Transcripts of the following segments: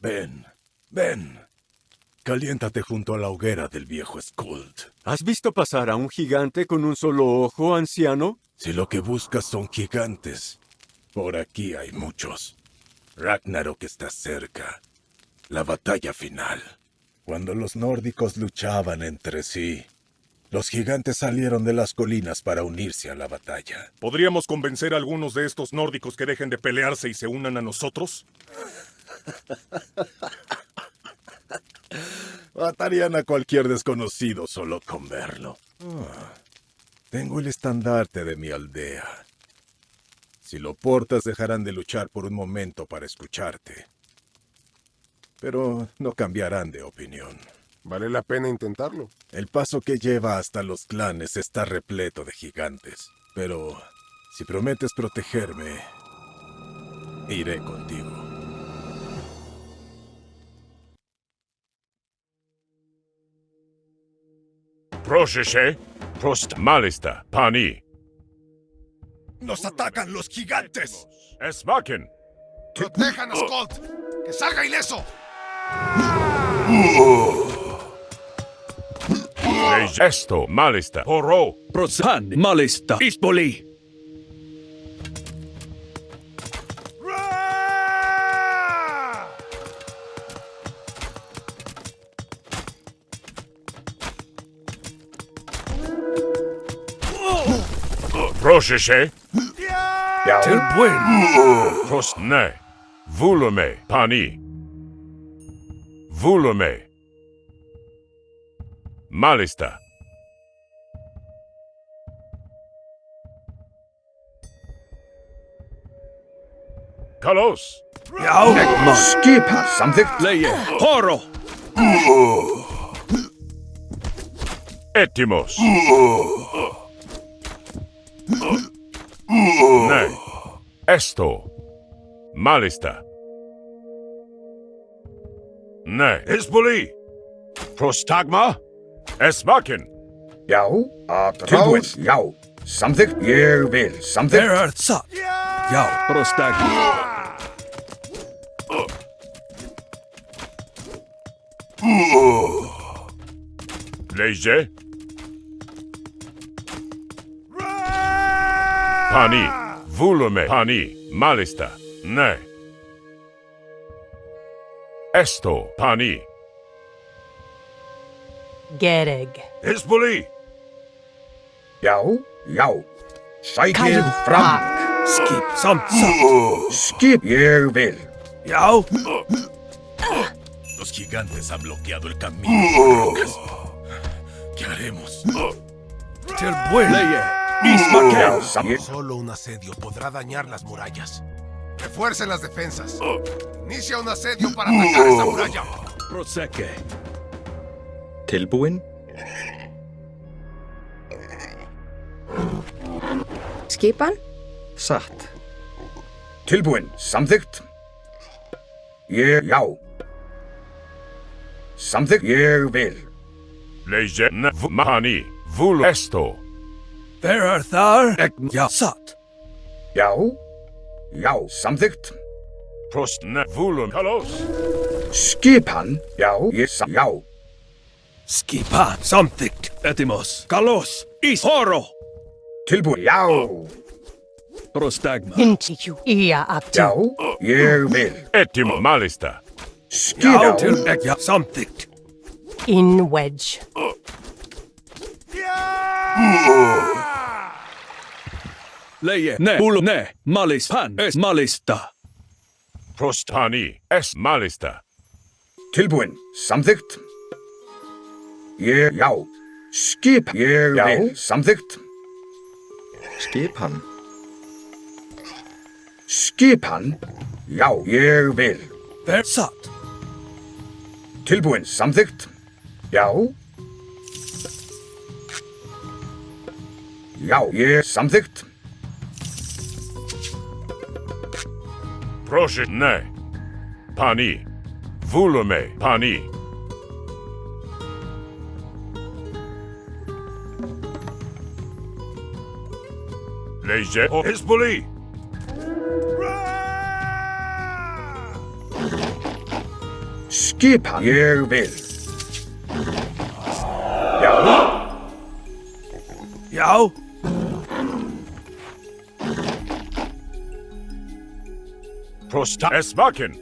Ven, ven. Caliéntate junto a la hoguera del viejo Skuld. ¿Has visto pasar a un gigante con un solo ojo, anciano? Si lo que buscas son gigantes, por aquí hay muchos. Ragnarok está cerca. La batalla final. Cuando los nórdicos luchaban entre sí, los gigantes salieron de las colinas para unirse a la batalla. ¿Podríamos convencer a algunos de estos nórdicos que dejen de pelearse y se unan a nosotros? Matarían a cualquier desconocido solo con verlo. Tengo el estandarte de mi aldea. Si lo portas, dejarán de luchar por un momento para escucharte. Pero no cambiarán de opinión. Vale la pena intentarlo. El paso que lleva hasta los clanes está repleto de gigantes. Pero si prometes protegerme, iré contigo. Proszę, prost malista, pani. ¡Nos atacan los gigantes! Esmaken. ¡Protejan a Skolt! ¡Que salga ileso! Esto malista, poro. Prosan malista Ispoli. Proszę, Til buen. prost ne. Vulume, pani. Vulume. Malista. Kalos. Ekman. Skip something. Leje. Horo. Etimos. Ne. Esto. Malista. Ne. Isboli. Prostagma. Esmaken. Jou, trouwens, jou. Something, je wil. Something. There are sat. Jau. Prostag. Leje. Pani. Vulume. Pani. Malista. Ne. Esto. Pani. Gereg. Isboli. Jou. Zij Kajak. je fram. Skip. Samt sat. Skip, je wil. Jau. Los gigantes han bloqueado el camino. ¿Qué haremos? Til buen. Leje. Ismaken. Jou, something. Solo un asedio podrá dañar las murallas. Refuercen las defensas. Inicia un asedio para atacar esa muralla. Proseke. Tilbúin? Skipan? Satt. Tilbúin, samþykkt. Já. Samþykkt, ég vil. Leje. Ne. Pani. Vulu. Esto. There are thar. Ekman. Ja. Sat. Já, samþykkt. Prost. Ne. Vulu. Kalos. Skipan? Já. Skipan. Samthikt. Etimos. Kalos. Is. Horo. Tilbúin, já. Prostagma. Hintiju. Ia aktu. Já, ég vil. Etimo. Malista. Jau. Skip. Til ek. Ja. Samthikt. In wedge. Leje. Ne. Ulu. Ne. Malis. Pan. Es malista. Prost. Pani. Es malista. Tilbúin, samþykkt. Já. Skip, ég vil. Samþykkt. Skipan. Skipan? Já, ég vil. There. Sat. Tilbúin, samþykkt. Já. Ég samþykkt. Proszę. Ne. Pani. Vulume. Pani. Leje. O. Isboli. Skipan. Ég vil. Já. Já. Prosta. Es vaken.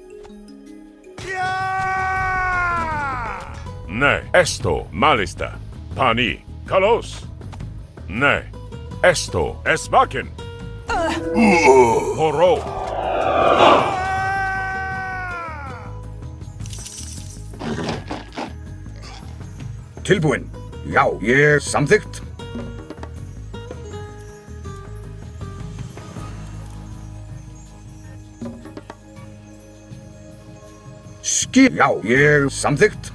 Ne. Esto. Malista. Pani. Kalos. Ne. Esto. Es vaken. Horo. Tilbúin. Já. Ég samþykkt. Já. Ég samþykkt.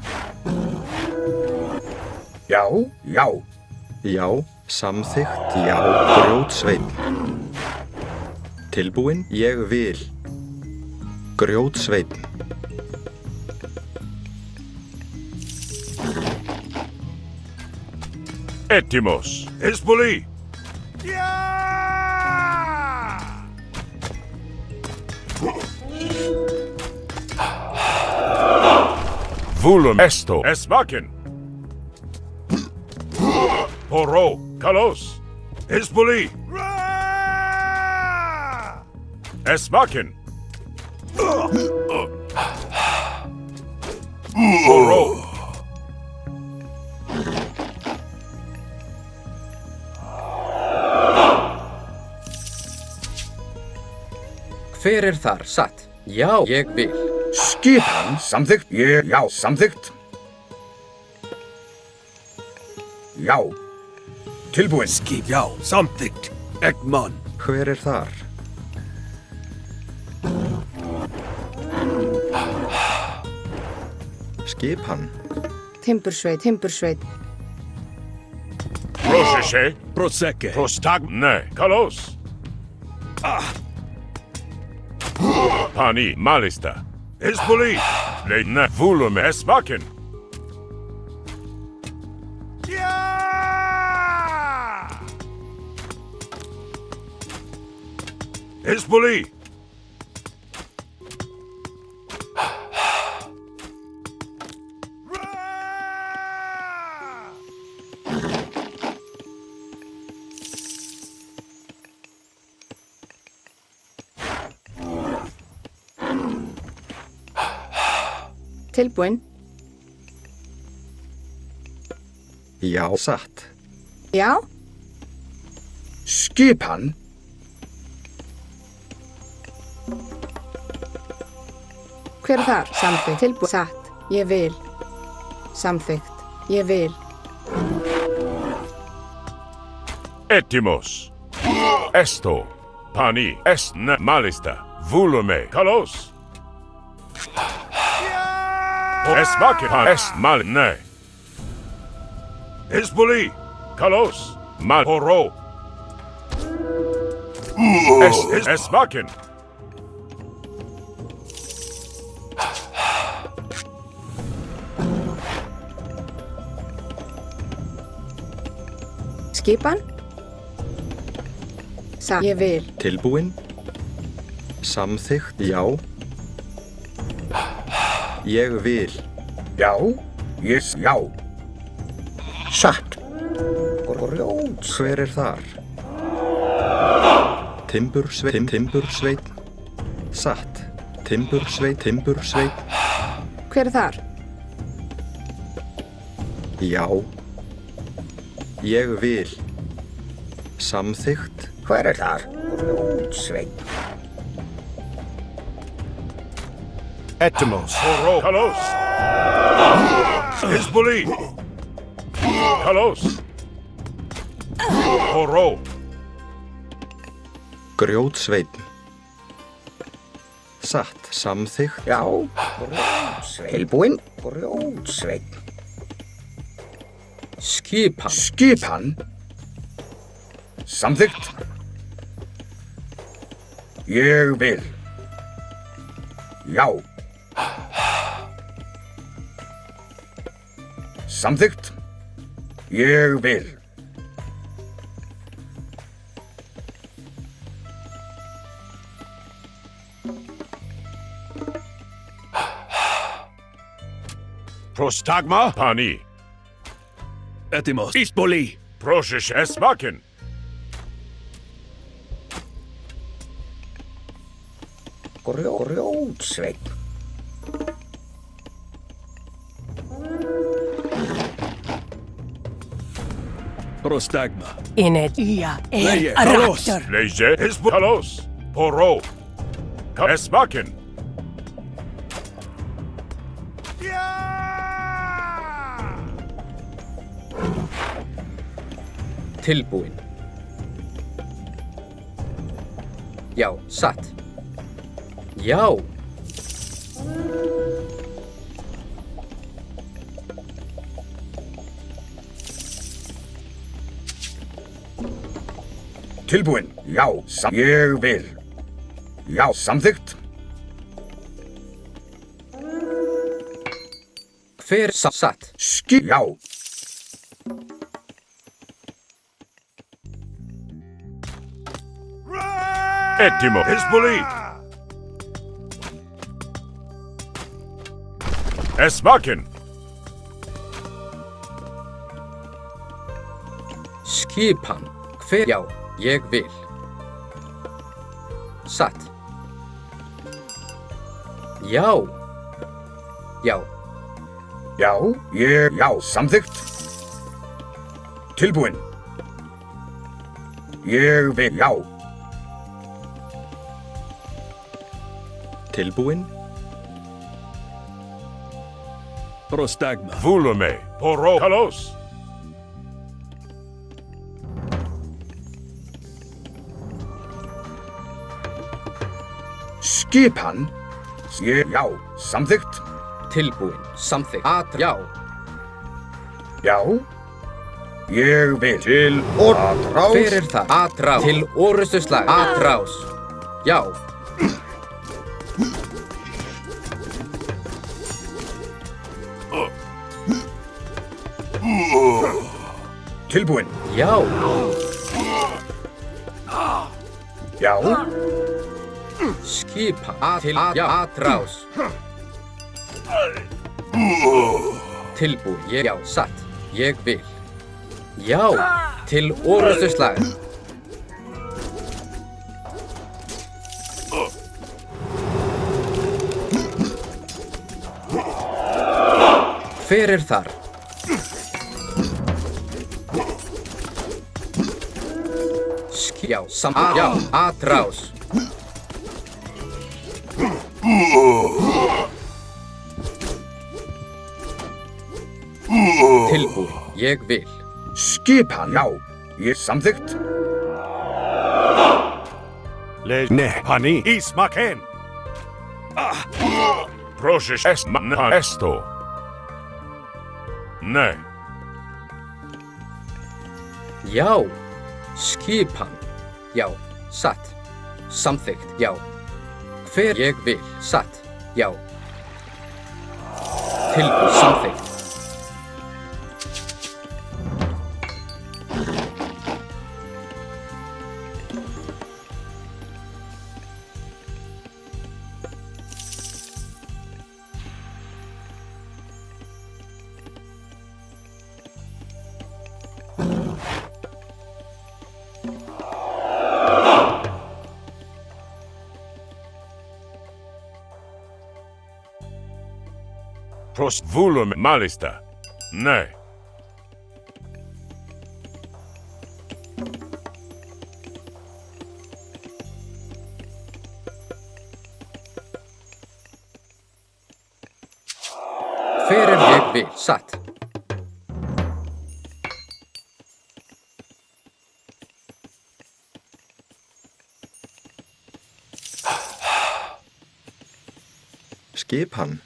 Já. Já. Já, samþykkt, já, grjótsveinn. Tilbúin, ég vil. Grjótsveinn. Etimos. Espoli. Vulum. Esto. Es vaken. Horo. Kalos. Espoli. Es vaken. Horo. Hver er þar satt? Já, ég vil. Skipan. Samþykkt. Ég. Já. Samþykkt. Já. Tilbúin. Skip. Já. Samþykkt. Eggman. Hver er þar? Skipan. Timbursveit, timbursveit. Prosese. Prosecke. Prostag. Ne. Kalos. Pani. Malista. Espoli. Le. Ne. Vulum. Es vaken. Espoli. Tilbúin. Já, satt. Já. Skipan. Hver er þar? Samþykkt. Tilbúin. Satt. Ég vil. Samþykkt. Ég vil. Etimos. Esto. Pani. Ne. Malista. Vulume. Kalos. Es vaken. Es mal. Ne. Espoli. Kalos. Mal. Horo. Es vaken. Skipan. Satt. Ég vil. Tilbúin. Samþykkt, já. Ég vil. Já. Ég. Já. Satt. Grjót. Hver er þar? Timbursveinn, timbursveinn. Satt. Timbursveinn, timbursveinn. Hver er þar? Já. Ég vil. Samþykkt. Hver er þar? Grjótsveinn. Etimos. Horo. Kalos. Espoli. Kalos. Horo. Grjótsveinn. Satt. Samþykkt. Já. Grjótsveinn. Tilbúin. Grjótsveinn. Skipan. Skipan. Samþykkt. Ég vil. Já. Samþykkt. Ég vil. Prostagma? Pani. Etimos. Ispoli. Prosish Esmakin. Grjótsveinn. Prostagma. Inet. Ia Leie. Halos. Raktor. Leje Esbukalos. Poro. Esmakin. Tilbúin. Já, satt. Já. Tilbúin. Já, ég vil. Já, samþykkt. Hver satt? Já. Etimo. Hezbollah. Esmakin. Skipan. Hver? Já, ég vil. Satt. Já. Já. Já, já, samþykkt. Tilbúin. Ég vil, já. Tilbúin. Prostagma. Volume. Poro. Kalos. Skipan. Já, samþykkt. Tilbúin. Samþykkt. Já. Já. Ég vil. Til atrás. Hver er það? Atrás. Til orustuslag. Atrás. Já. Tilbúin. Já. Já. Skipan. Til já. Atrás. Tilbúin. Ég já. Satt. Ég vil. Já. Til orustuslag. Hver er þar? Já, já, atrás. Tilbúin, ég vil. Skipan, já. Ég samþykkt. Ne. Pani. Ismaken. Prosish Esman. Esto. Ne. Já. Skipan. Já. Satt. Samþykkt. Já. Hver ég vil. Satt. Já. Tilbúin. Samþykkt. Prost volume malista. Ne. Hver er ég vil. Satt. Skipan.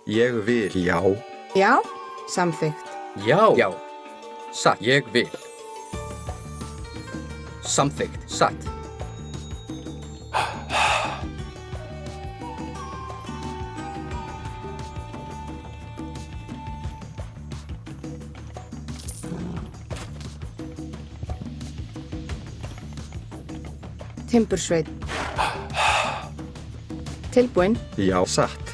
Ég vil. Já. Já, samþykkt. Já. Já. Satt. Ég vil. Samþykkt. Satt. Timbursveit. Tilbúin. Já, satt.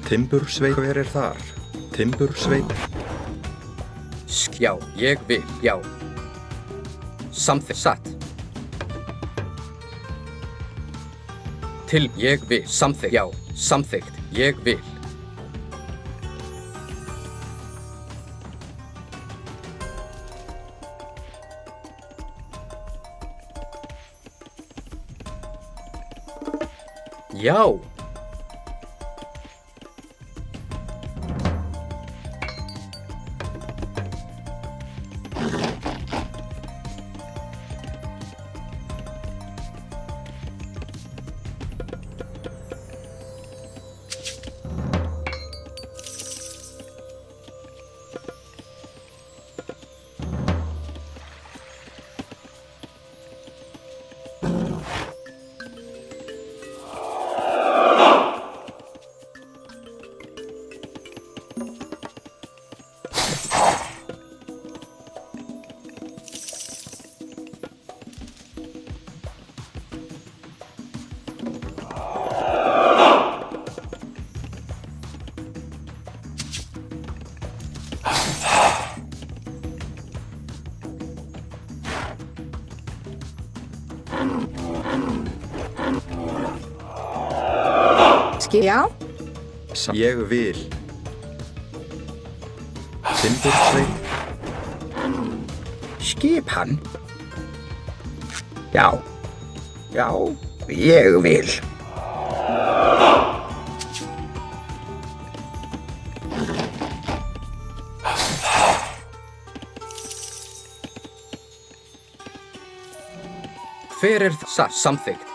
Timbursveit, hver er þar? Timbursveit. Já, ég vil, já. Samþykkt, satt. Ég vil, samþykkt, já. Samþykkt, ég vil. Já. Já. Ég vil. Timbursveit. Skipan. Já. Já, ég vil. Hver er það? Samþykkt.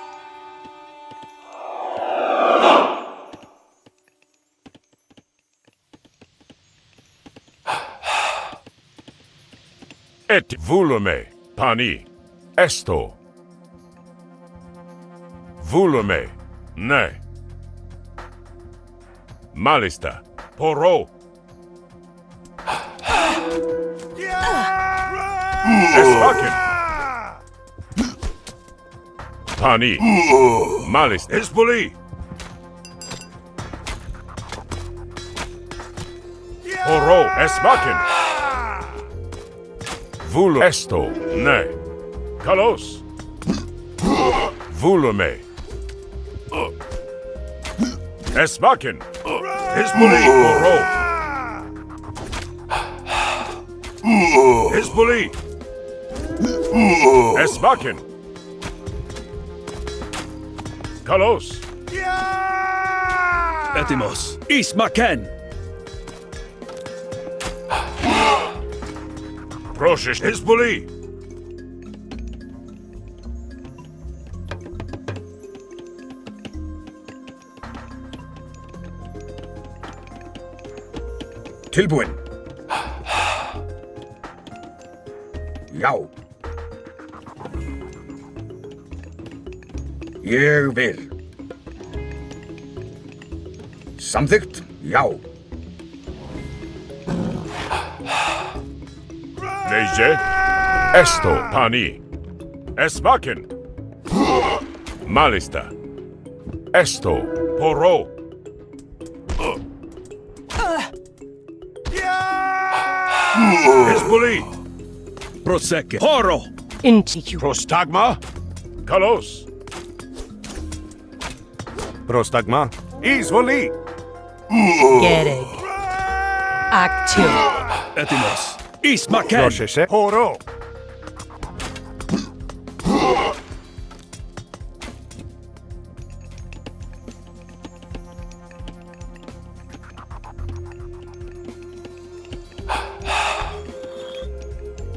Et volume, pani, esto. Volume, ne. Malista, poro. Esvaken. Pani, malista. Espoli. Poro, esvaken. Vulo esto, ne. Kalos. Volume. Esvaken. Espoli, poro. Espoli. Esvaken. Kalos. Etimos. Ismaken. Proces Espoli. Tilbúin. Já. Ég vil. Samþykkt? Já. Neje. Esto, pani. Esvaken. Malista. Esto, poro. Espoli. Prosecke. Horo. Inticu. Prostagma. Kalos. Prostagma. Izvoli. Gereg. Actio. Etimos. Ismaken. Proces poro.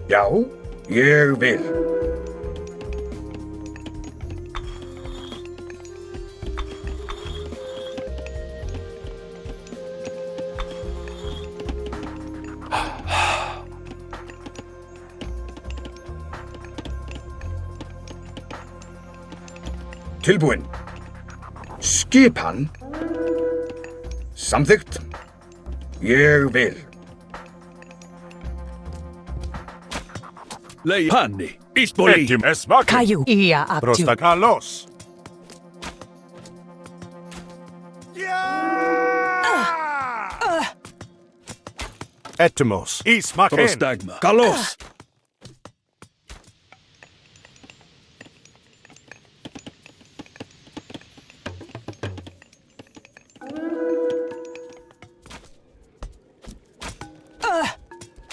Já, ég vil. Tilbúin. Skipan. Samþykkt. Ég vil. Lei panni. Ispoli. Etim esmaken. Caillou. Ia actiu. Prosta kalos. Etimos. Ismaken. Prostagma. Kalos.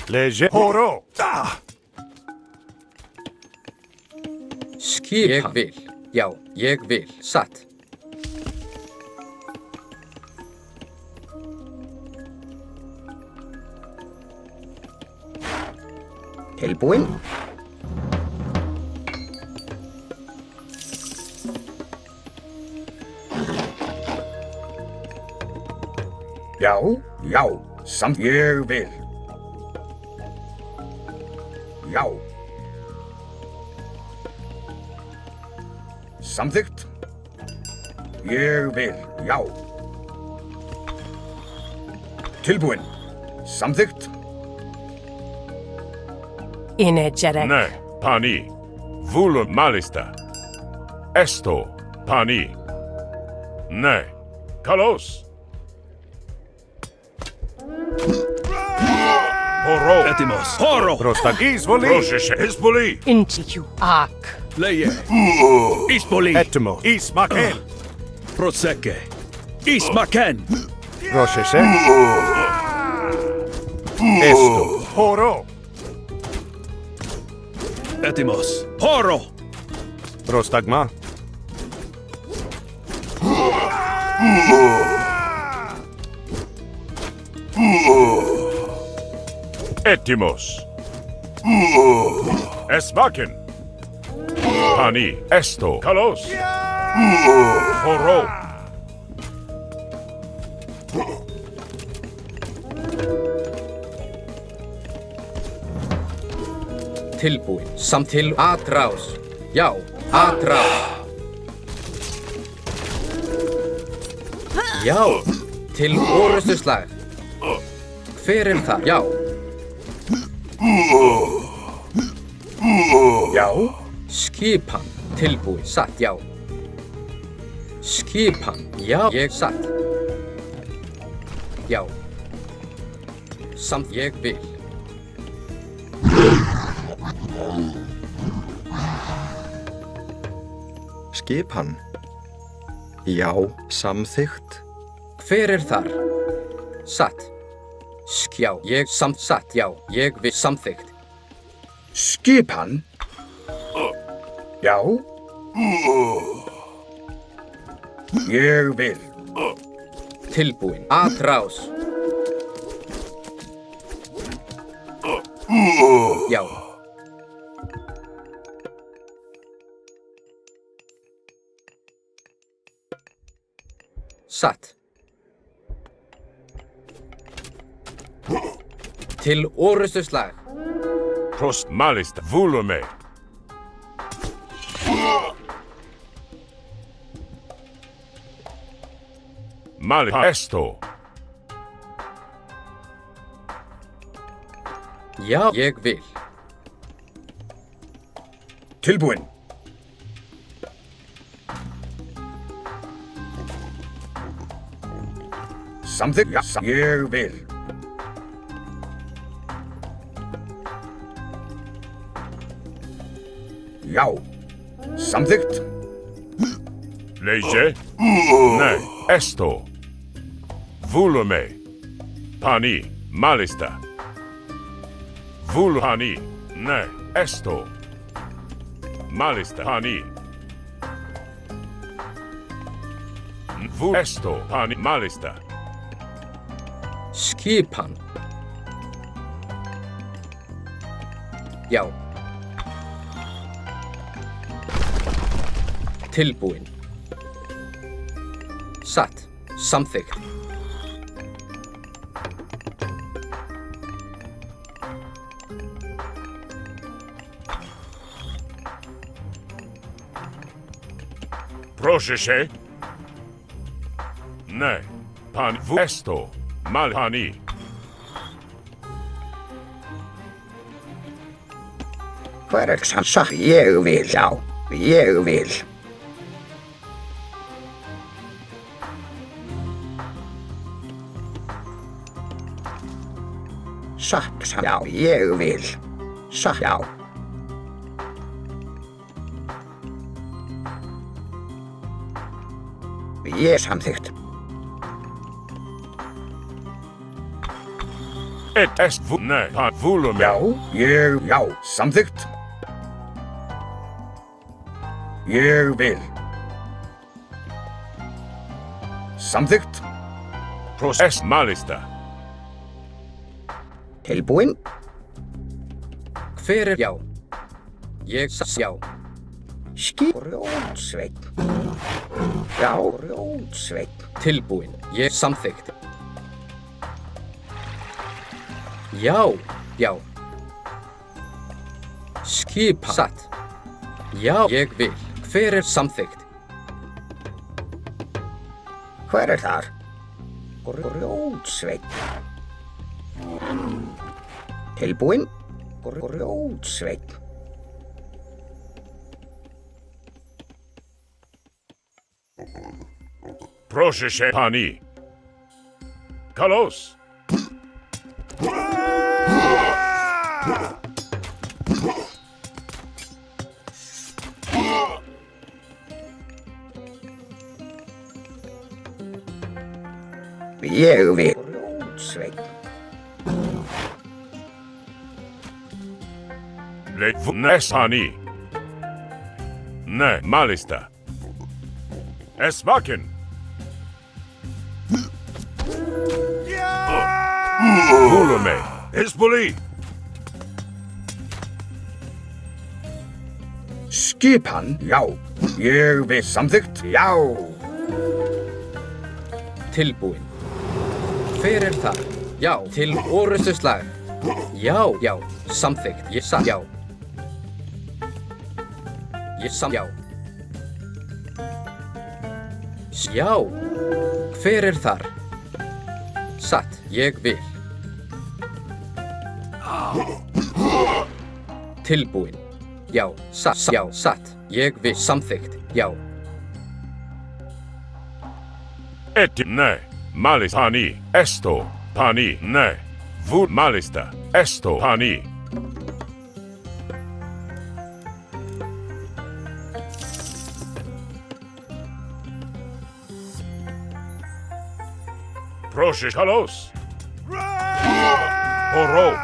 Leje. Horo. Skip. Ég vil. Já, ég vil. Satt. Tilbúin. Já, já, samt ég vil. Já. Samþykkt. Ég vil, já. Tilbúin. Samþykkt. Energetic. Ne. Pani. Vulum malista. Esto. Pani. Ne. Kalos. Horo. Etimos. Horo. Prosta isvoli. Proseshe. Ispoli. Inticu. Ac. Leie. Ispoli. Etimo. Ismaken. Proseke. Ismaken. Proseshe. Esto. Horo. Etimos. Horo. Prostagma. Etimos. Esmaken. Pani. Esto. Kalos. Horo. Tilbúin. Samt til atrás. Já, atrás. Já, til orustuslag. Hver það? Já. Já. Skipan. Tilbúin. Satt, já. Skipan. Já, ég satt. Já. Samt ég vil. Skipan. Já, samþykkt. Hver þar? Satt. Já, ég satt, já. Ég vil samþykkt. Skipan. Já. Ég vil. Tilbúin. Atrás. Já. Satt. Til orustuslag. Prost malista. Volume. Mali. Esto. Já, ég vil. Tilbúin. Samþykkt. Já, ég vil. Já. Samþykkt. Leje. Ne. Esto. Volume. Pani. Malista. Vulhani. Ne. Esto. Malista. Pani. Esto. Pani. Malista. Skipan. Já. Tilbúin. Satt. Samþykkt. Proseshe. Ne. Pani. Esto. Malhani. Hver er satt? Ég vil, já. Ég vil. Satt, já, ég vil. Satt, já. Ég samþykkt. Nei, hann volume. Já, ég, já, samþykkt. Ég vil. Samþykkt. Process malista. Tilbúinn. Hver er já? Ég já. Rjótsveinn. Já, rjótsveinn. Tilbúin. Ég samþykkt. Já, já. Skipa. Satt. Já, ég vil. Hver er samþykkt? Hver er þar? Rjótsveinn. Tilbúinn. Rjótsveinn. Process pani. Kalos. Ég vil. Rjótsveinn. Nesani. Ne, malista. Esvaken. Volume. Espoli. Skipan, já. Ég vil samþykkt, já. Tilbúin. Hver er þar? Já, til orustuslag. Já, já, samþykkt. Ég já. Ég já. Já. Hver er þar? Satt. Ég vil. Tilbúin. Já, satt. Já, satt. Ég vil. Samþykkt. Já. Ne. Malis pani. Esto. Pani. Ne. Vud malista. Esto. Pani. Proszę kalos. Oro.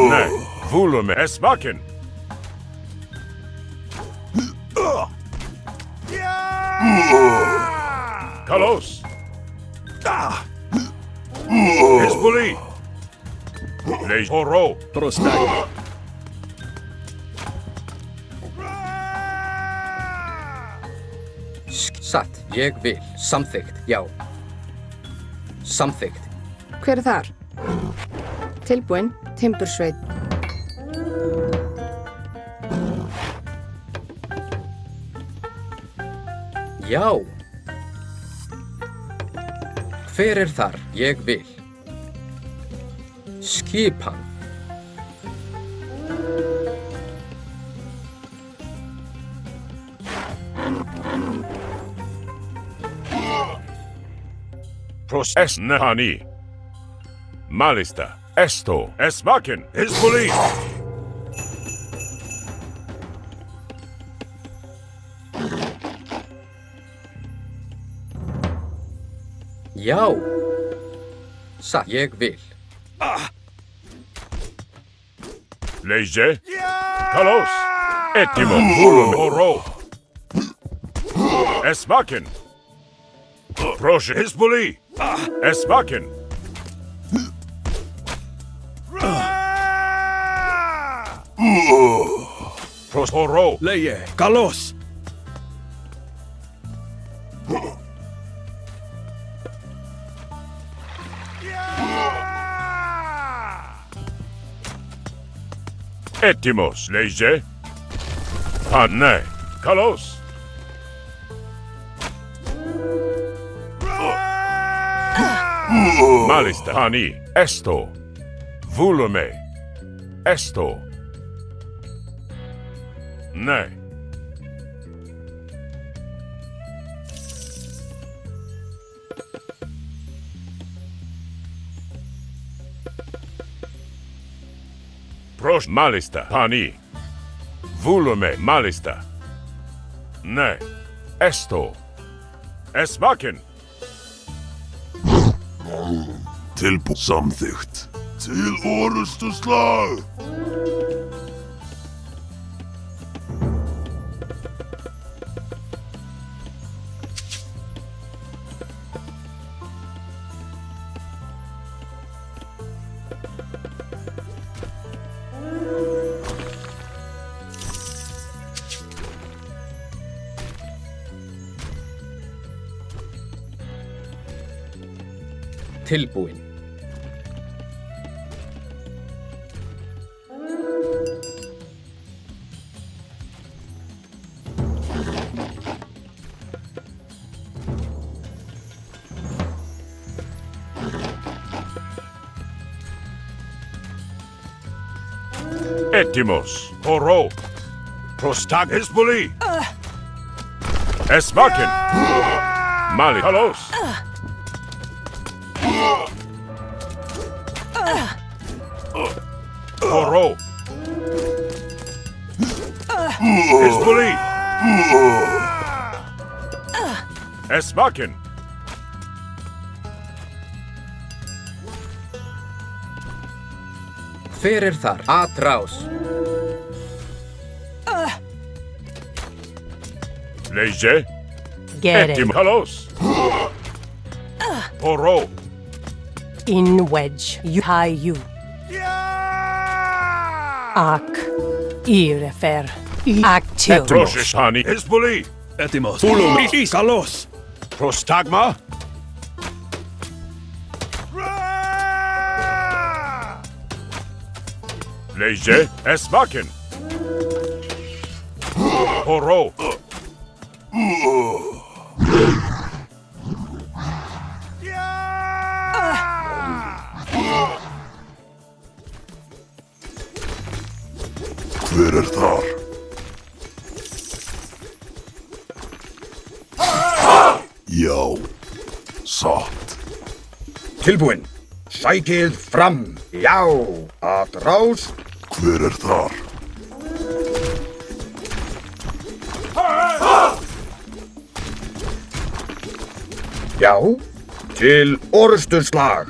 Ne. Volume esvaken. Kalos. Espoli. Le oro. Prostag. Satt. Ég vil. Samþykkt. Já. Samþykkt. Hver er þar? Tilbúinn. Timbursveinn. Já. Hver er þar? Ég vil. Skipan. Process nehani. Malista. Esto. Esvaken. Espoli. Já. Satt. Ég vil. Leje. Kalos. Etimo. Volume. Oro. Esvaken. Proszę. Espoli. Esvaken. Prosoro. Leje. Kalos. Etimos. Leje. Anne. Kalos. Malista. Hani. Esto. Volume. Esto. Ne. Prost malista. Pani. Volume malista. Ne. Esto. Esmaken. Tilbúið samþykkt. Til orustu slag. Tilbúin. Etimos. Oro. Prostag Hezbollah. Esmaken. Mali. Halos. Oro. Hezbollah. Esmaken. Hver er þar? Atrás. Leje. Gere. Etim. Halos. Oro. In wedge. You. Ak. Irefer. Actio. Proshani. Hezbollah. Etimos. Volume. Kalos. Prostagma. Leje. Esmaken. Oro. Hver er þar? Já, satt. Tilbúin. Sækið fram. Já. Atrás. Hver er þar? Já. Til orusturslag.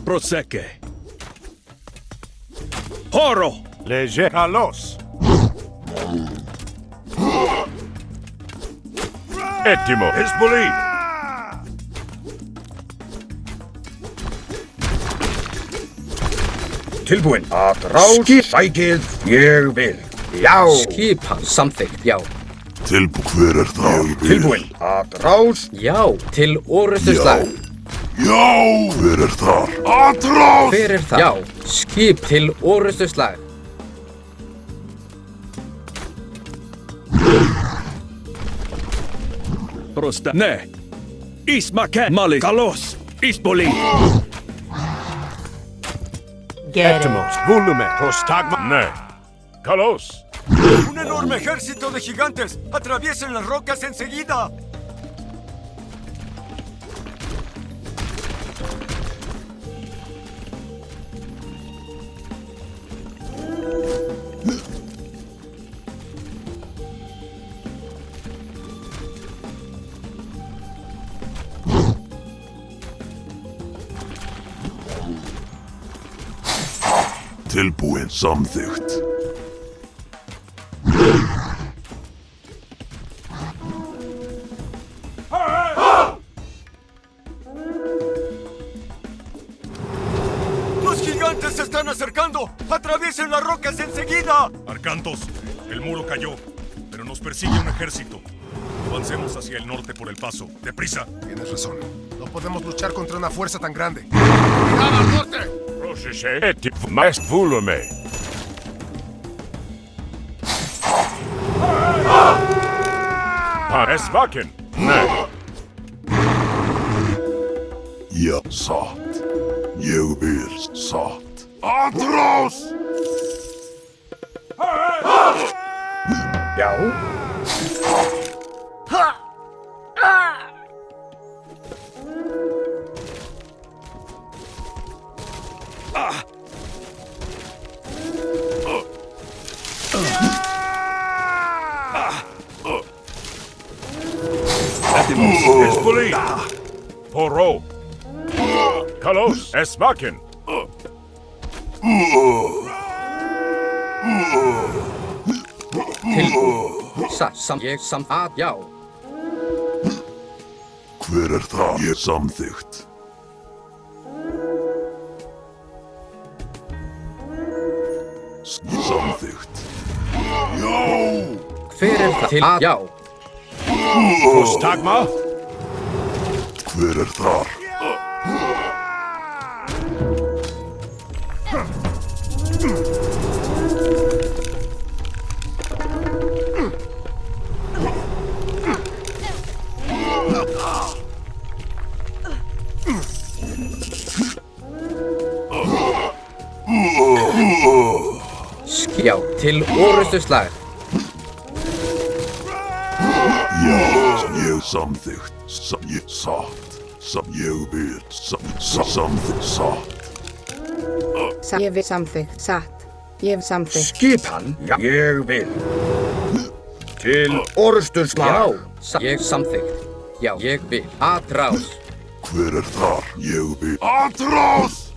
Prosecke. Horo. Leje. Halos. Etimo. Hezbollah. Tilbúin. Atrás. Sækið. Ég vil. Já. Skipan. Samþykkt. Já. Hver er þar? Tilbúin. Atrás. Já. Til orustuslag. Já. Hver er þar? Atrás! Hver er það? Já. Skip til orustuslag. Prosta. Ne. Ismaken. Mali. Kalos. Isboli. Gere. Etimos. Volume. Prostagma. Ne. Kalos. ¡Un enorme ejército de gigantes! ¡Atraviesen las rocas enseguida! Tilbúin samþykkt. ¡Los gigantes se están acercando! ¡Atraviesen las rocas enseguida! Arcantos, el muro cayó, pero nos persigue un ejército. Avancemos hacia el norte por el paso. ¡Deprisa! Tienes razón. No podemos luchar contra una fuerza tan grande. ¡Mirad al norte! Prosheshe. Etim. Mast volume. Es vaken. Nei. Ja, satt. Ég vil satt. Atrás! Já. Espoli. Horo. Kalos. Es vaken. Tilbúin. Ég já. Hver það? Ég samþykkt. Samþykkt. Já! Hver það? Til já. Prostagma. Hver þar? Já, til orustuslag. Já, ég samþykkt. Ég satt. Ég vil samþykkt satt. Ég vil samþykkt. Satt. Ég vil samþykkt. Skipan. Já. Ég vil. Til orustuslag. Já, ég samþykkt. Já, ég vil. Atrás. Hver þar? Ég vil. Atrás!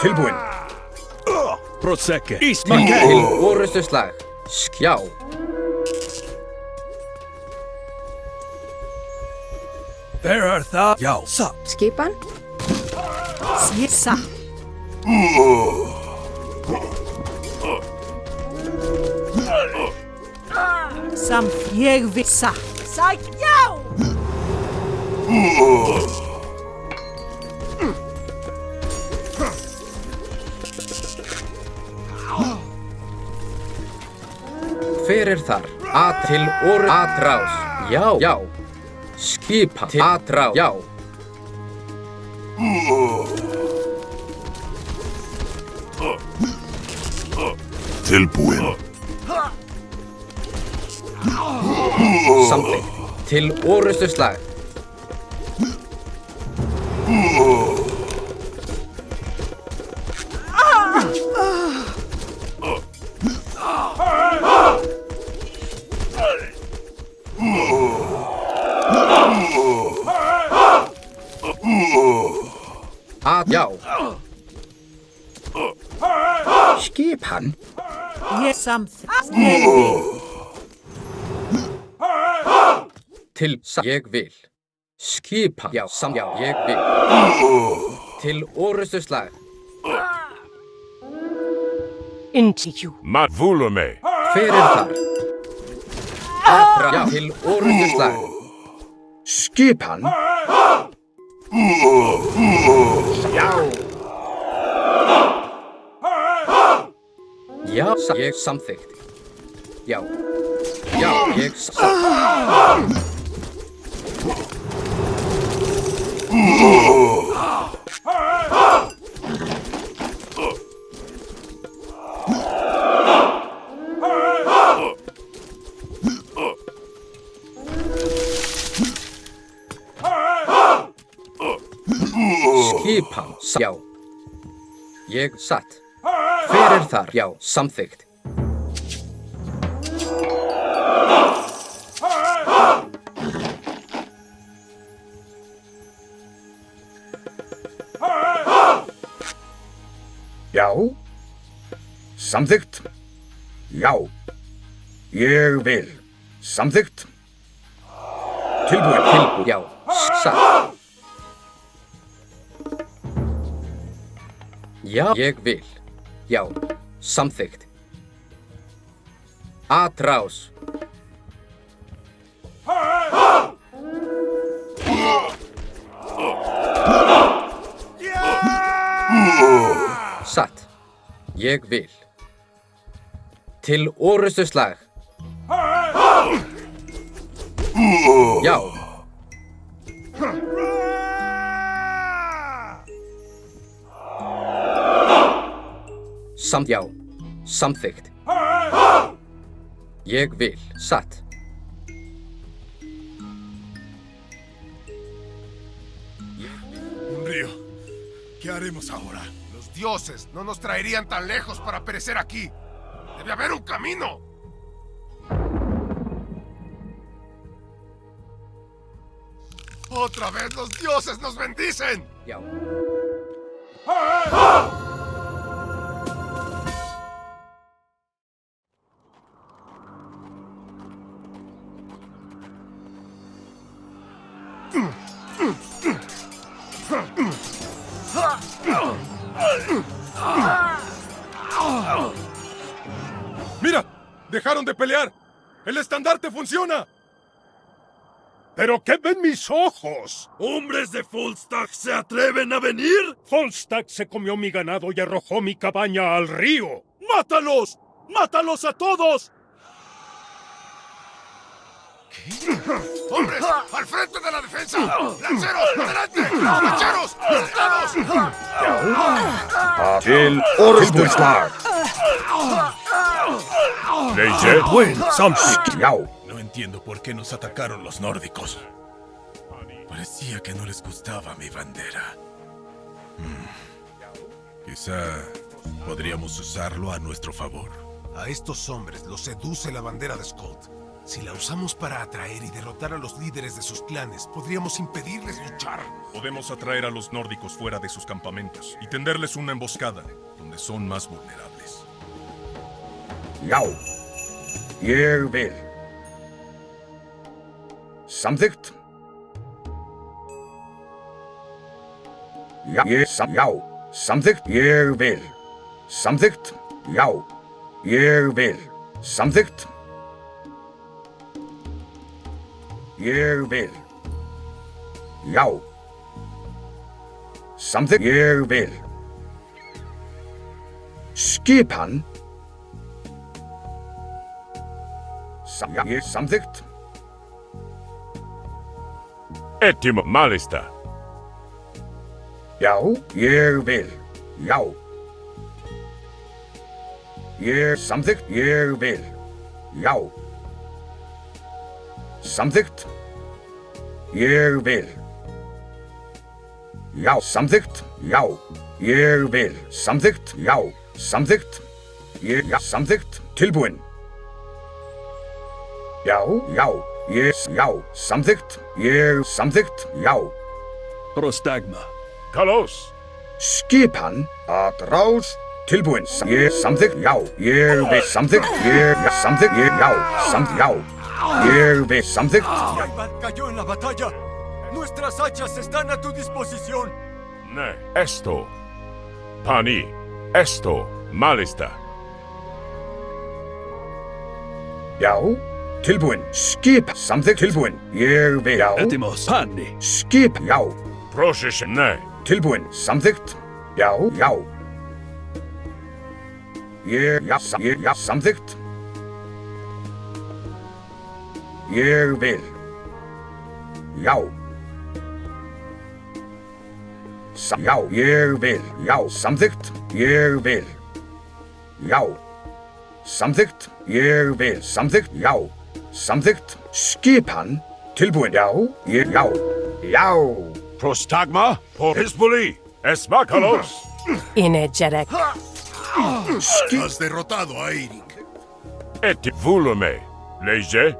Tilbúin. Prosecke. Til Ismaken. orustuslag. Já. Hver það? Já. Satt. Skipan. Satt. Ég vil satt. Sæk já! Hver þar? Til atrás. Já, já. Skipa. Til atrás. Já. Tilbúin. Samþykkt. Til orustuslag. Já. Skipan. Ég samþykkt. Til ég vil. Skipa. Já, já, ég vil. Til orustuslag. Intíu. Mat volume. Hver þar? Já, til orustuslag. Skipan. Já. Já, ég samþykkt. Já. Já, ég samþykkt. Skipan. Já. Ég satt. Hver þar? Já, samþykkt. Já. Samþykkt. Já. Ég vil. Samþykkt. Tilbúin. Tilbúin. Já. Satt. Já, ég vil. Já. Samþykkt. Atrás. Satt. Ég vil. til orustuslag. Já. Já. Samþykkt. Ég vil. Satt. Un río. ¿Qué haremos ahora? Los dioses no nos traerían tan lejos para perecer aquí. Debe haber un camino. ¡Otra vez los dioses nos bendicen! Já. ¡Mira! ¡Dejaron de pelear! ¡El estandarte funciona! ¿Pero qué ven mis ojos? ¿Hombres de Volstagg se atreven a venir? Volstagg se comió mi ganado y arrojó mi cabaña al río. ¡Mátalos! ¡Mátalos a todos! ¡Hombres! ¡Al frente de la defensa! ¡Lanceros! ¡Adelante! ¡Lanceros! ¡Soldados! Til orustuslag. Leje, Já. No entiendo por qué nos atacaron los nórdicos. Parecía que no les gustaba mi bandera. Quizá podríamos usarlo a nuestro favor. A estos hombres los seduce la bandera de Skuld. Si la usamos para atraer y derrotar a los líderes de sus clanes, podríamos impedirles luchar. Podemos atraer a los nórdicos fuera de sus campamentos y tenderles una emboscada, donde son más vulnerables. Já. Ég vil. Samþykkt. Já. Já. Samþykkt. Ég vil. Samþykkt. Já. Ég vil. Samþykkt. Ég vil. Já. Samþykkt. Ég vil. Skipan. Samþykkt. Etimo Malista. Já, ég vil. Já. Ég samþykkt. Ég vil. Já. Samþykkt. Ég vil. Já, samþykkt. Já. Ég vil. Samþykkt. Já. Samþykkt. Já, samþykkt. Tilbúin. Já, já. Já, samþykkt. Ég samþykkt. Já. Prostagma. Kalos. Skipan. Atrás. Tilbúin. Ég samþykkt. Já. Ég vil. Samþykkt. Ég samþykkt. Ég já. Samþykkt. Já. Ég vil. Samþykkt. Jaivad cayó en la batalla. Nuestras hachas están a tu disposición. Ne. Esto. Pani. Esto. Malista. Já. Tilbúin. Skip. Samþykkt. Tilbúin. Ég vil. Já. Etimos. Panni. Skip. Já. Procession. Ne. Tilbúin. Samþykkt. Já. Já. Ég já. Samþykkt. Ég vil. Já. Já. Ég vil. Já. Samþykkt. Ég vil. Já. Samþykkt. Ég vil. Samþykkt. Já. Samþykkt. Skipan. Tilbúin. Já. Ég já. Já. Prostagma. Por Hezbollah. Esmakalos. Energetic. Has derrotado a Eirik. Eti Volume. Leje.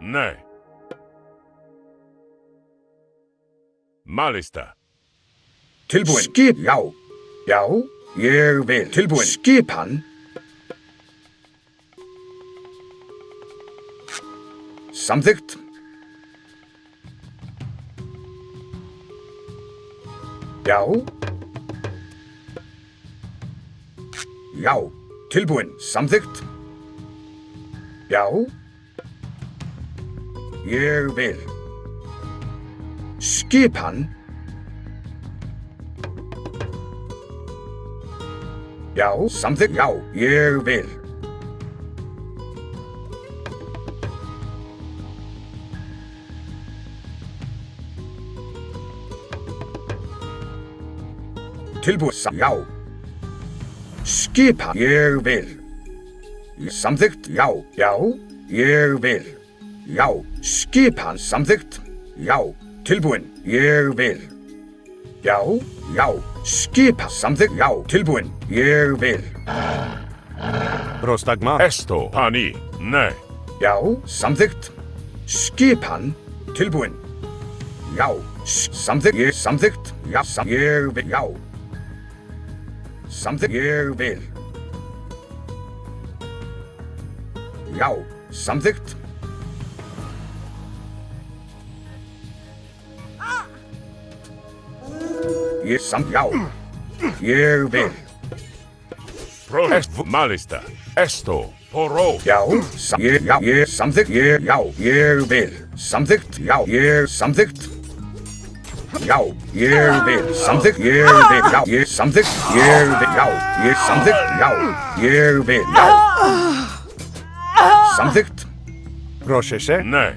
Ne. Malista. Tilbúin. Skip. Já. Já. Ég vil. Tilbúin. Skipan. Samþykkt. Já. Já. Tilbúin. Samþykkt. Já. Ég vil. Skipan. Já, samþykkt. Já, ég vil. Tilbúið. Já. Skipan. Ég vil. Samþykkt. Já. Já. Ég vil. Já. Skipan. Samþykkt. Já. Tilbúin. Ég vil. Já. Já. Skipan. Samþykkt. Já. Tilbúin. Ég vil. Prostagma. Esto. Pani. Ne. Já. Samþykkt. Skipan. Tilbúin. Já. Samþykkt. Ég samþykkt. Já. Ég vil. Já. Samþykkt. Ég vil. Já. Samþykkt. Ég já. Ég vil. Malista. Esto. Poro. Já. Já. Ég samþykkt. Já. Ég vil. Samþykkt. Já. Ég samþykkt. Já. Ég vil. Samþykkt. Ég vil. Já. Ég samþykkt. Ég vil. Já. Ég samþykkt. Já. Ég vil. Já. Samþykkt. Procese. Ne.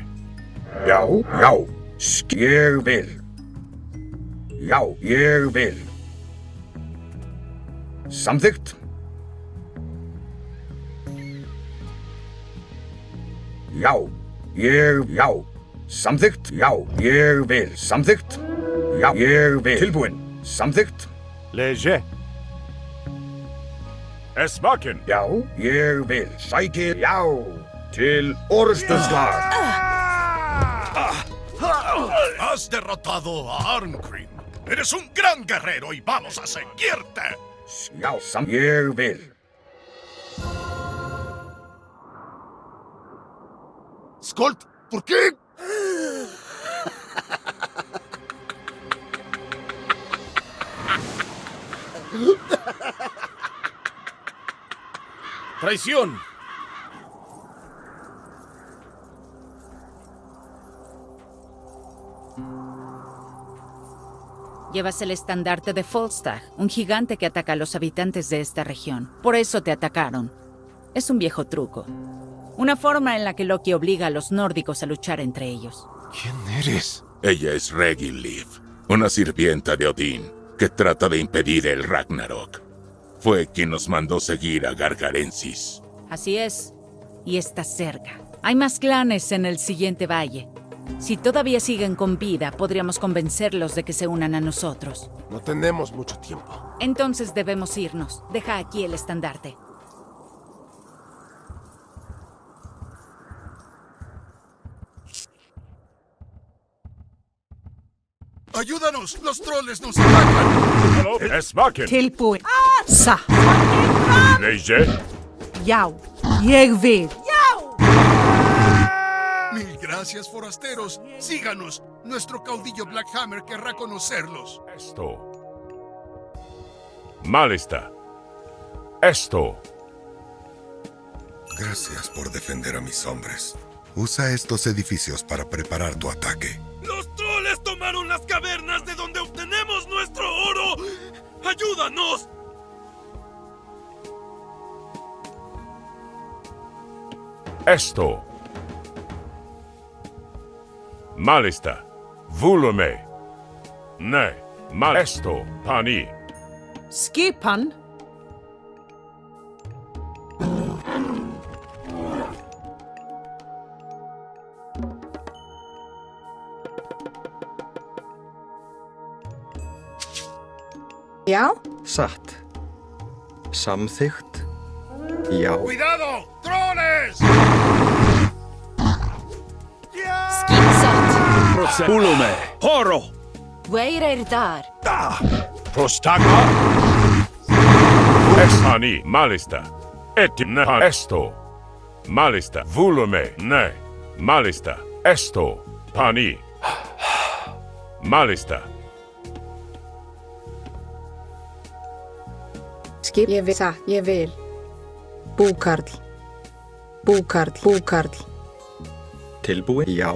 Já. Já. Ég vil. Já. Ég vil. Samþykkt. Já. Ég. Já. Samþykkt. Já. Ég vil. Samþykkt. Já. Ég vil. Tilbúin. Samþykkt. Leje. Esmaken. Já. Ég vil. Sæki. Já. Til orrustuslag. Has derrotado a Arncream. Eres un gran guerrero y vamos a seguirte. Já. Ég vil. Skolt, ¿por qué? ¡Traición! Llevas el estandarte de Falstad, un gigante que ataca a los habitantes de esta región. Por eso te atacaron. Es un viejo truco. Una forma en la que Loki obliga a los nórdicos a luchar entre ellos. ¿Quién eres? Ella es Regiliv, una sirvienta de Odín que trata de impedir el Ragnarok. Fue quien nos mandó seguir a Gargarensis. Así es. Y está cerca. Hay más clanes en el siguiente valle. Si todavía siguen con vida, podríamos convencerlos de que se unan a nosotros. No tenemos mucho tiempo. Entonces debemos irnos. Deja aquí el estandarte. ¡Ayúdanos! ¡Los troles nos atacan! Esmaken. Tilbúin. Sa. Leje. Já. Ég vil. Mil gracias, forasteros. Síganos. Nuestro caudillo Blackhammer querrá conocerlos. Esto. Malista. Esto. Gracias por defender a mis hombres. Usa estos edificios para preparar tu ataque. ¡Los troles tomaron las cavernas de donde obtenemos nuestro oro! ¡Ayúdanos! Esto. Malista. Vulume. Ne. Mal. Esto. Pani. Skipan. Já. Satt. Samþykkt. Já. ¡Cuidado! ¡Troles! Proce. Ulume. Horo. Weireir dar. Prostagma. Espani. Malista. Etimne. Esto. Malista. Vulume. Ne. Malista. Esto. Pani. Malista. Skip. Ég vil. Satt. Ég vil. Búkarl. Búkarl. Búkarl. Tilbúin. Já.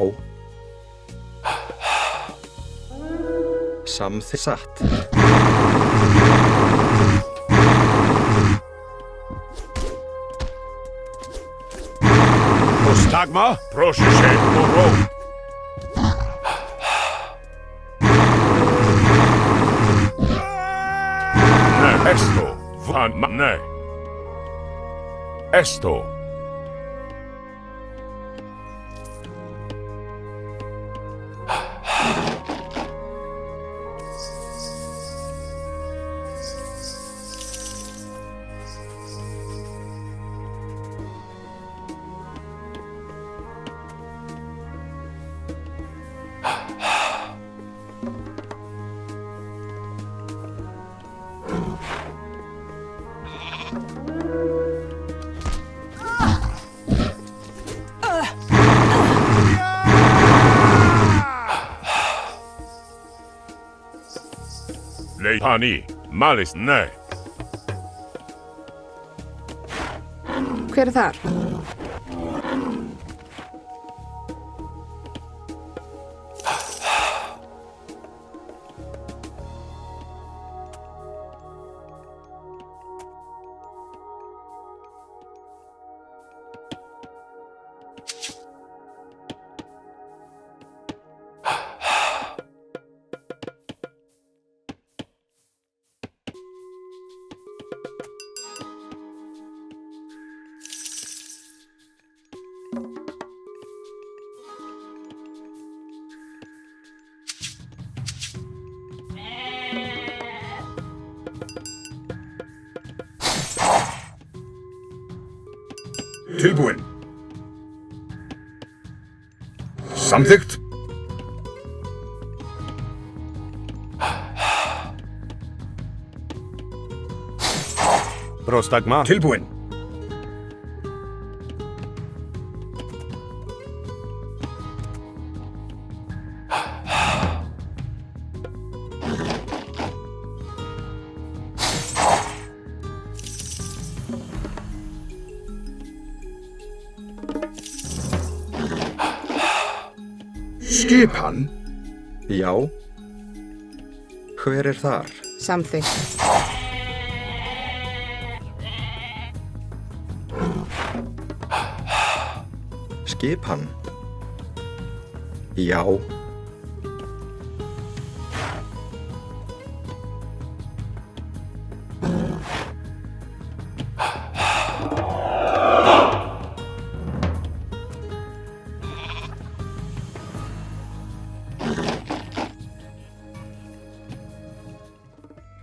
Samþykkt. Satt. Prostagma. Proszę się, Poro. Ne, esto. Van, ne. Esto. Pani, Malis, ne. Hver er þar? Tilbúin. Samþykkt. Prostagma. Tilbúin. Skipan? Já. Hver er þar? Samþykkt. Skipan? Já.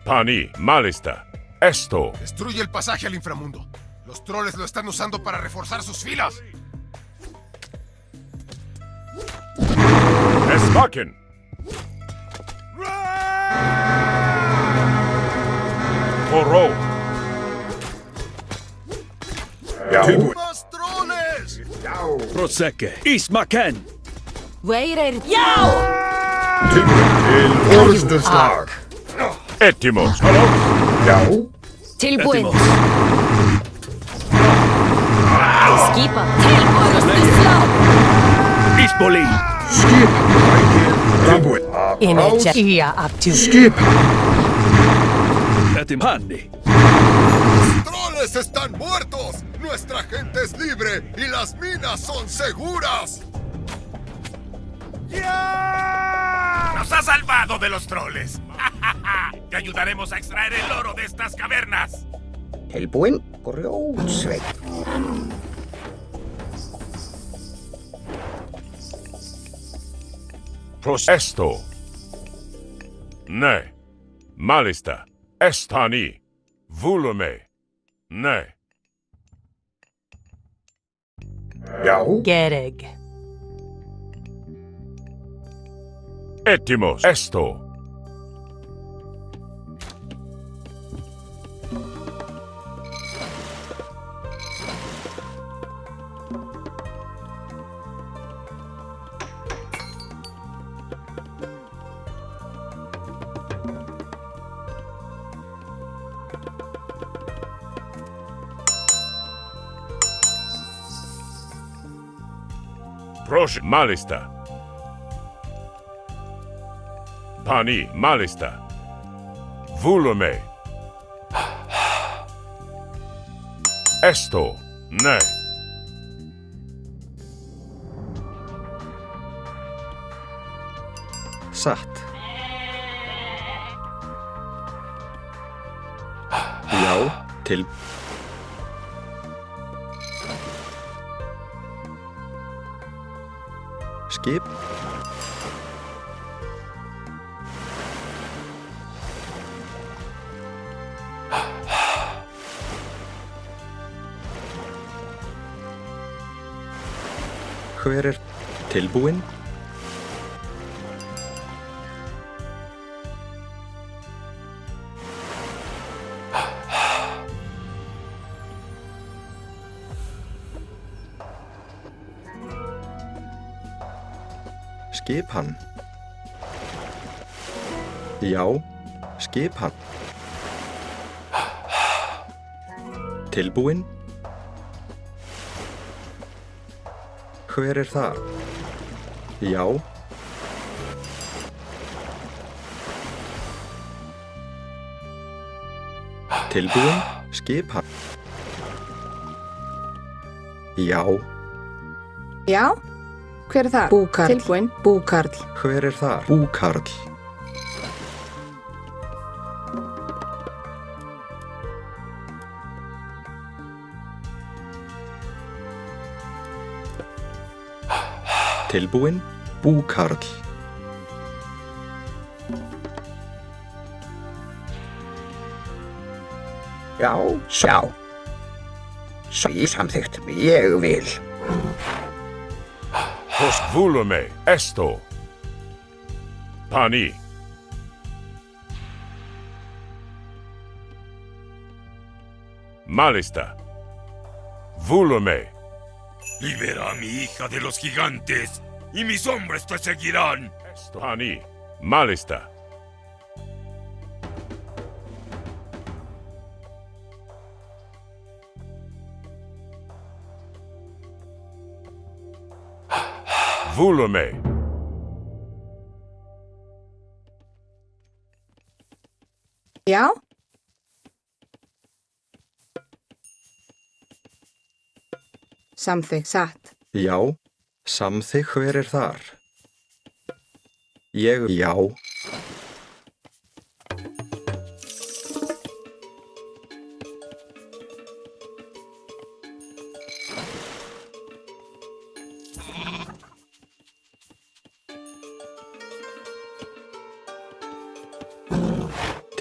Pani, Malista. Esto. Destruye el pasaje al inframundo. Los troles lo están usando para reforzar sus filas. Espaken. Poro. Já. ¡Más troles! Prosecke. Ismaken. Veirir. Tilbúin til orrustuslag. Ettimos. Já. Tilbúin. Ettimos. Skipa. Tilbúin. Isboli. Skipan. Tilbúin. Energia aptu. Skipan. Etimhanni. ¡Los troles están muertos! ¡Nuestra gente es libre y las minas son seguras! ¡Nos ha salvado de los troles! ¡Te ayudaremos a extraer el oro de estas cavernas! Tilbúin. Grjótsveit. Esto. Ne. Malista. Estani. Volume. Ne. Já. Gereg. Ettimos. Esto. Proszę, Malista. Pani, Malista. Volume. Esto. Ne. Satt. Já, til. Skip. Hver tilbúinn? Skipan. Já, skipan. Tilbúinn? Hver þar? Já. Tilbúinn? Skipan. Já. Já? Hver þar? Búkarl. Tilbúinn. Búkarl. Hver þar? Búkarl. Tilbúinn? Búkarl. Já, sjá. Samþykkt. Ég vil. Host volume. Esto. Pani. Malista. Volume. Libera a mi hija de los gigantes, y mis hombres te seguirán. Pani. Malista. Volume. Já? Samþykkt. Satt. Já, samþykkt. Hver þar? Ég, já.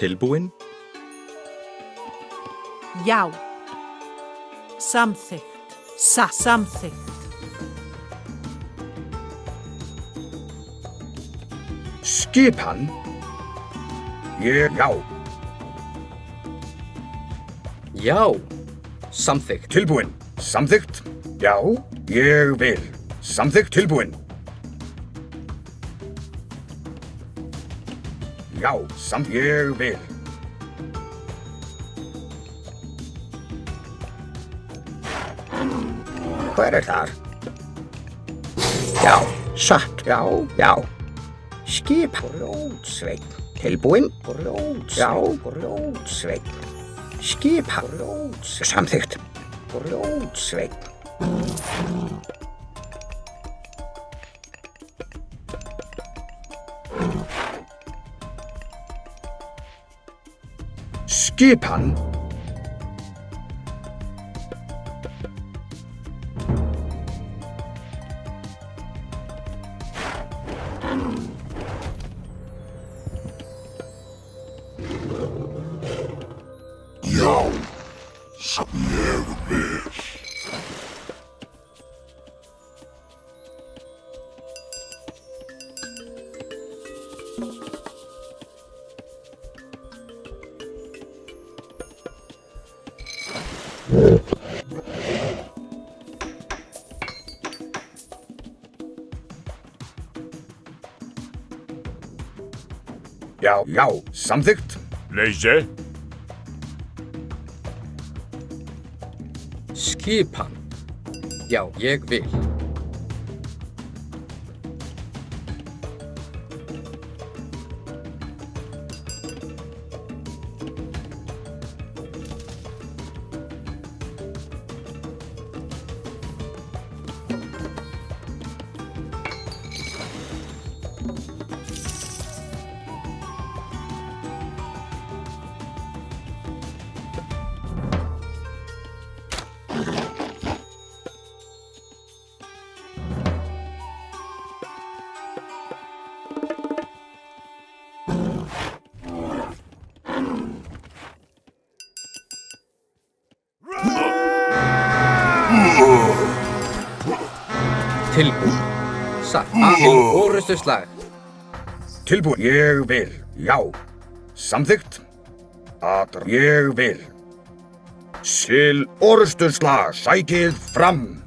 Tilbúinn? Já. Samþykkt. Samþykkt. Skipan? Ég, já. Já. Samþykkt. Tilbúinn. Samþykkt. Já, ég vil. Samþykkt. Tilbúinn. Já, ég vil. Hver þar? Já, satt. Já, já. Skip. Grjótsveinn. Tilbúinn. Grjótsveinn. Já, grjótsveinn. Skip. Grjótsveinn. Samþykkt. Grjótsveinn. Skipan? Já, ég vil. Já, já, samþykkt. Leise. Skipan. Já, ég vil. Tilbúin. Satt. Til orustuslag. Tilbúin. Ég vil. Já. Samþykkt. Ég vil. Til orustuslag. Sækið fram.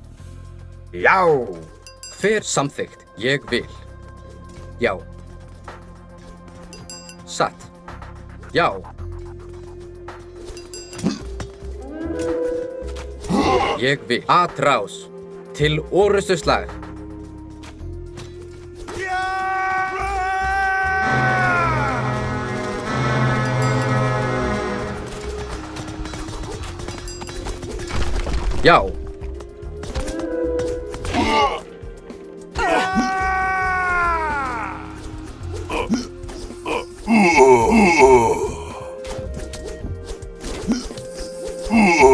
Já. Hver samþykkt? Ég vil. Já. Satt. Já. Ég vil. Atrás. Til orustuslag. Já.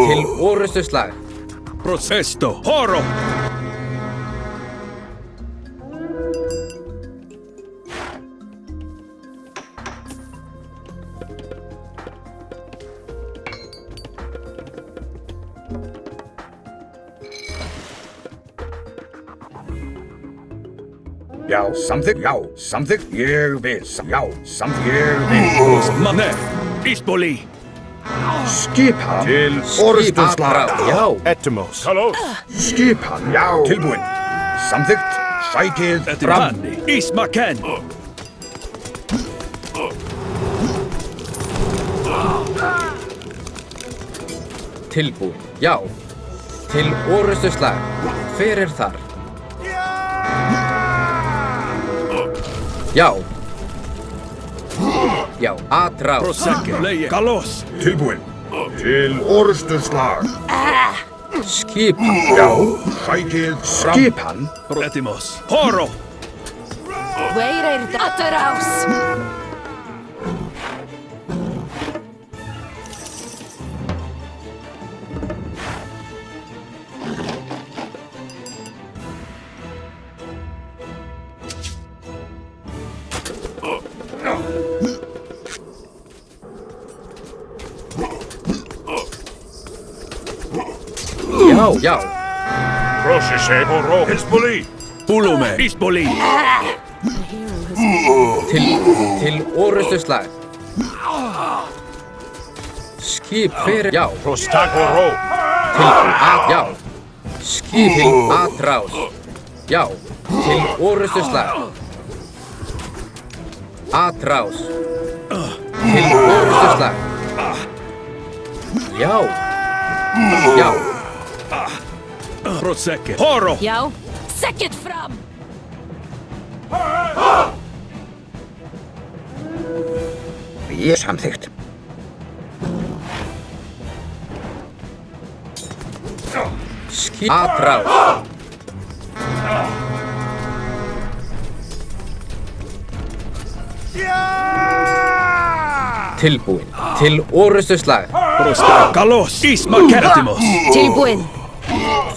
Til orustuslag. Procesto. Horo. Já, samþykkt. Já, samþykkt. Ég vil. Já, samþykkt. Ég vil. Manne. Ispoli. Skipan. Til orustuslag. Já. Etymos. Kalos. Skipan. Já. Tilbúin. Samþykkt. Sækið fram. Etimani. Ismaken. Tilbúin. Já. Til orustuslag. Hver þar? Já. Já. Atrás. Prosecke. Leie. Kalos. Tilbúin. Til orustuslag. Skipan. Já. Sækið fram. Skipan. Etimos. Horo. Veireir Ataraus. Já. Já. Prosese. Horo. Ispoli. Pulume. Ispoli. Til orustuslag. Skip fyrir. Já. Prostagoro. Tilbúin. Já. Skip til atrás. Já. Til orustuslag. Atrás. Til orustuslag. Já. Já. Prosecke. Horo. Já. Säcket fram. Ég samþykkt. Skip. Atrás. Tilbúin. Til orustuslag. Prosta. Kalos. Ismaken. Etimos. Tilbúin.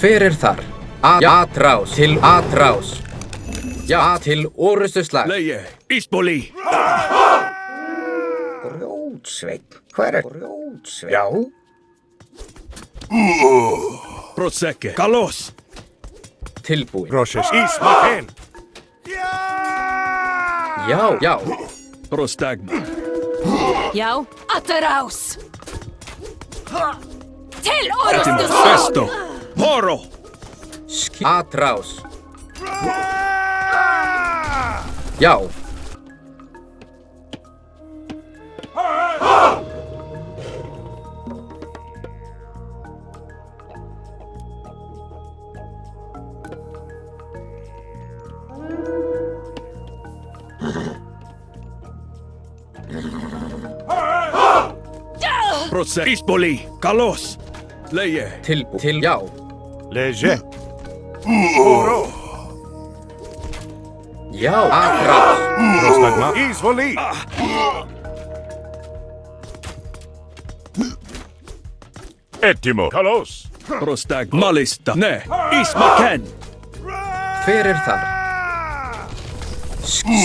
Hver þar? Atrás. Til atrás. Já. Til orustuslag. Leie. Ispoli. Grjótsveinn. Hver Grjótsveinn? Já. Prosecke. Kalos. Tilbúin. Proses. Ismaken. Já. Já. Prostagma. Já. Ataraus. Till Etimos. orustuslag. Esto. Horo. Atrás. Já. Prosecke. Ispoli. Kalos. Leie. Til já. Leje. Horo. Já. Atrás. Prostagma. Isvoli. Etimo. Kalos. Prostag. Malista. Ne. Ismaken. Hver þar?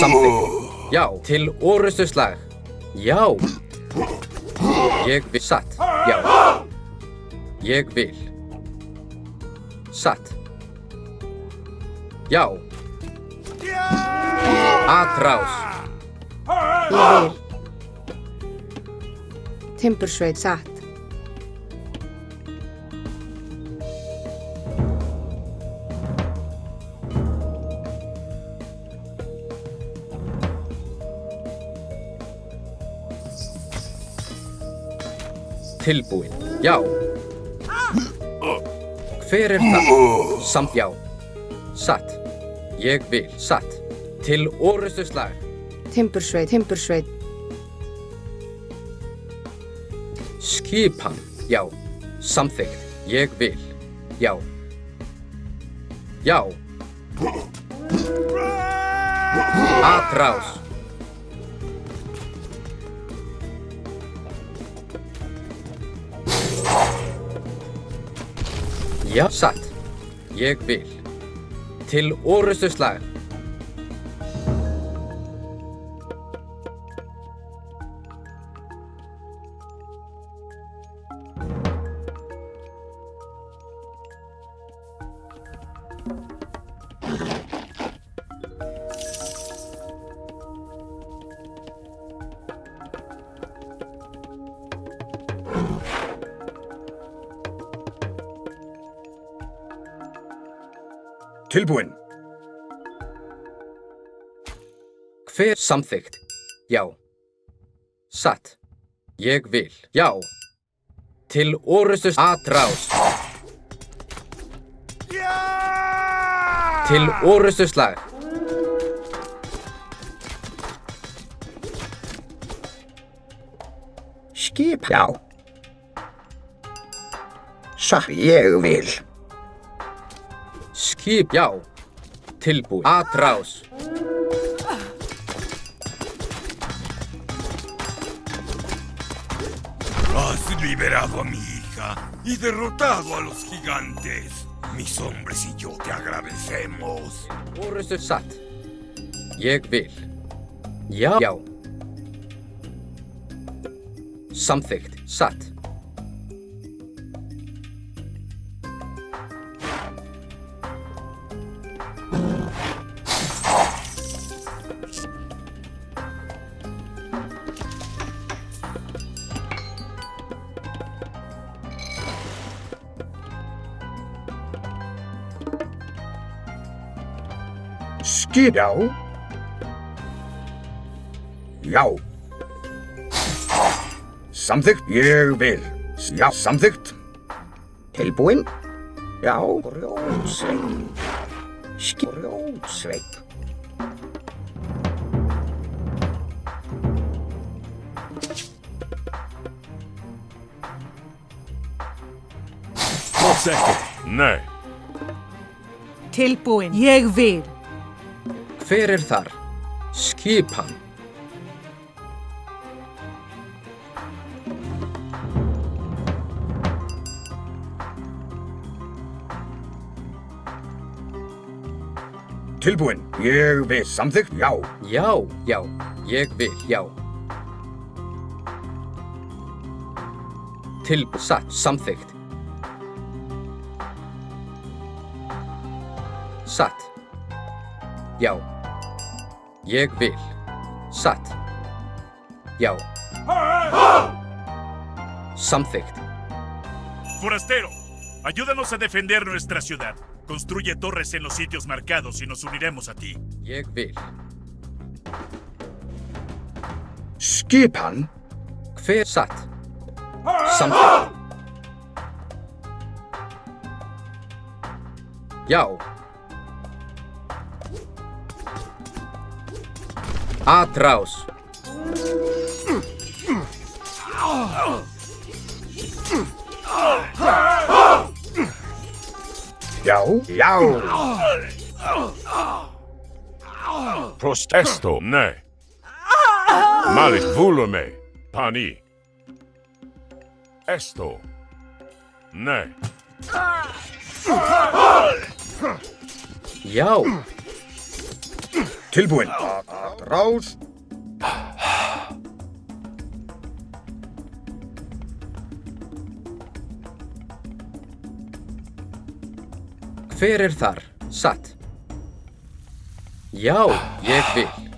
Samþykkt. Já. Til orustuslag. Já. Ég vil. Satt. Já. Ég vil. Satt. Já. Atrás. Ég vil. Timbursveit, satt. Tilbúin. Já. Hver það? Samt já. Satt. Ég vil. Satt. Til orustuslag. Timbursveit, timbursveit. Skipan. Já. Samþykkt. Ég vil. Já. Já. Atrás. Já, satt. Ég vil. Til orustuslag. Tilbúin. Hver samþykkt? Já. Satt. Ég vil. Já. Til orustus atrás. Til orustuslag. Skip. Já. Satt. Ég vil. Skip. Já. Tilbúin. Atrás. Has liberado a mi hija y derrotado a los gigantes. Mis hombres y yo te agradecemos. Orustus satt. Ég vil. Já. Já. Samþykkt. Satt. Skip. Já. Já. Samþykkt. Ég vil. Já. Samþykkt. Tilbúin. Já. Grjótsveinn. Skip. Grjótsveinn. Nei. Tilbúin. Ég vil. Hver þar? Skipan. Tilbúin. Ég vil. Samþykkt. Já. Já. Já. Ég vil. Já. Satt. Samþykkt. Satt. Já. Ég vil. Satt. Já. Samþykkt. Forastero, ayúdanos a defender nuestra ciudad. Construye torres en los sitios marcados y nos uniremos a ti. Ég vil. Skipan. Hver satt? Samþykkt. Já. Atrás. Já. Já. Protesto. Nei. Malis volume. Pani. Esto. Nei. Já. Tilbúin. Atrás. Hver er þar? Satt. Já, ég vil.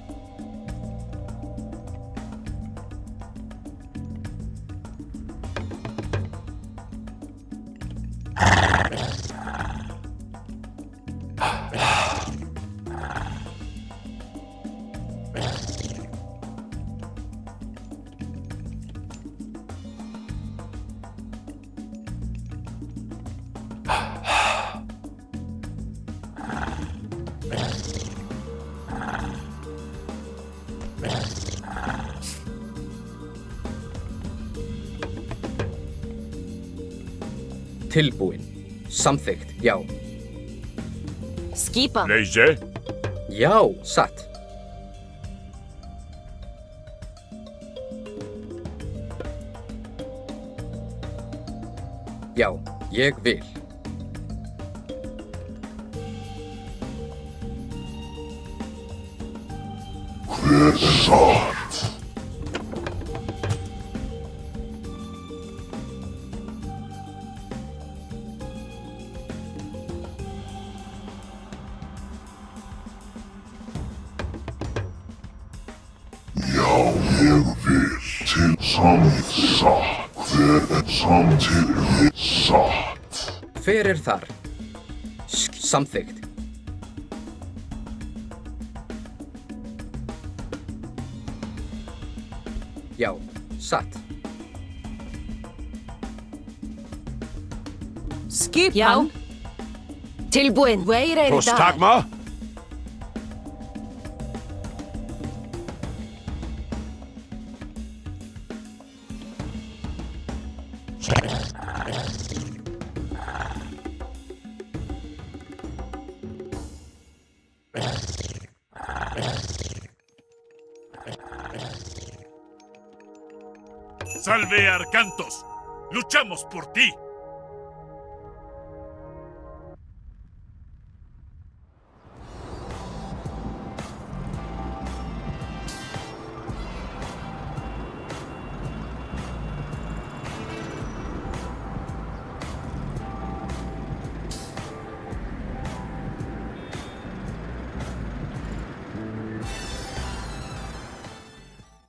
Tilbúin. Samþykkt, já. Skipan. Leyse. Já, satt. Já, ég vil. Hver satt? Til satt. Hver er samtidig satt? Hver er þar? Samþykkt. Já, satt. Skipan. Já. Tilbúin. Hver er þar? Prostagma. Salve Arcantos. Luchamos por ti.